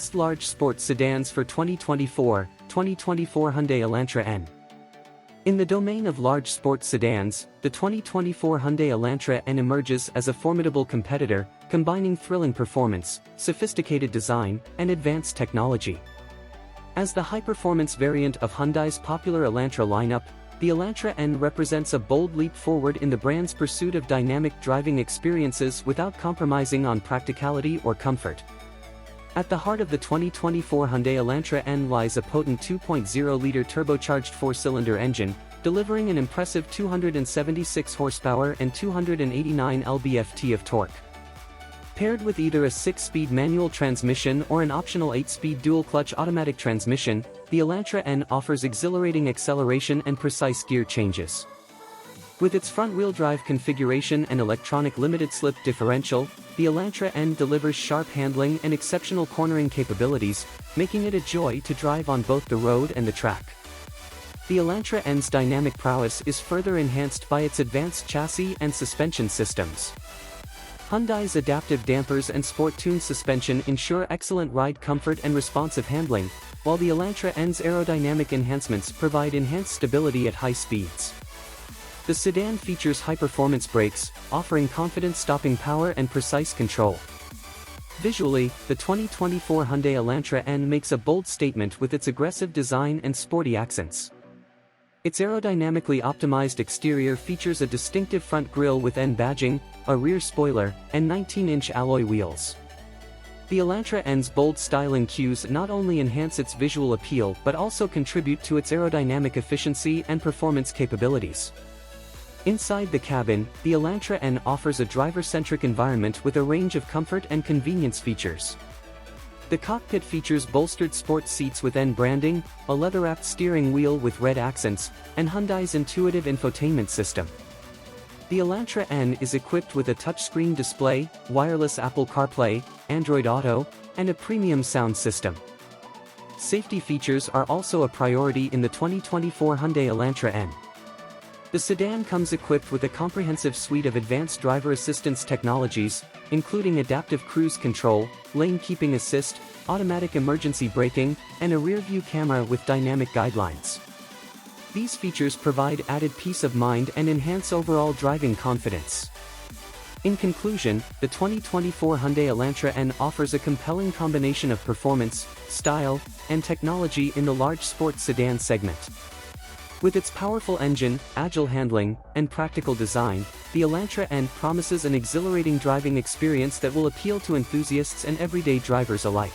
Best Large Sports Sedans for 2024 Hyundai Elantra N. In the domain of large sports sedans, the 2024 Hyundai Elantra N emerges as a formidable competitor, combining thrilling performance, sophisticated design, and advanced technology. As the high-performance variant of Hyundai's popular Elantra lineup, the Elantra N represents a bold leap forward in the brand's pursuit of dynamic driving experiences without compromising on practicality or comfort. At the heart of the 2024 Hyundai Elantra N lies a potent 2.0-liter turbocharged four-cylinder engine, delivering an impressive 276 horsepower and 289 lb-ft of torque. Paired with either a 6-speed manual transmission or an optional 8-speed dual-clutch automatic transmission, the Elantra N offers exhilarating acceleration and precise gear changes. With its front-wheel drive configuration and electronic limited-slip differential, the Elantra N delivers sharp handling and exceptional cornering capabilities, making it a joy to drive on both the road and the track. The Elantra N's dynamic prowess is further enhanced by its advanced chassis and suspension systems. Hyundai's adaptive dampers and sport-tuned suspension ensure excellent ride comfort and responsive handling, while the Elantra N's aerodynamic enhancements provide enhanced stability at high speeds. The sedan features high-performance brakes, offering confident stopping power and precise control. Visually, the 2024 Hyundai Elantra N makes a bold statement with its aggressive design and sporty accents. Its aerodynamically optimized exterior features a distinctive front grille with N badging, a rear spoiler, and 19-inch alloy wheels. The Elantra N's bold styling cues not only enhance its visual appeal but also contribute to its aerodynamic efficiency and performance capabilities. Inside the cabin, the Elantra N offers a driver-centric environment with a range of comfort and convenience features. The cockpit features bolstered sports seats with N branding, a leather-wrapped steering wheel with red accents, and Hyundai's intuitive infotainment system. The Elantra N is equipped with a touchscreen display, wireless Apple CarPlay, Android Auto, and a premium sound system. Safety features are also a priority in the 2024 Hyundai Elantra N. The sedan comes equipped with a comprehensive suite of advanced driver assistance technologies, including adaptive cruise control, lane keeping assist, automatic emergency braking, and a rear-view camera with dynamic guidelines. These features provide added peace of mind and enhance overall driving confidence. In conclusion, the 2024 Hyundai Elantra N offers a compelling combination of performance, style, and technology in the large sports sedan segment. With its powerful engine, agile handling, and practical design, the Elantra N promises an exhilarating driving experience that will appeal to enthusiasts and everyday drivers alike.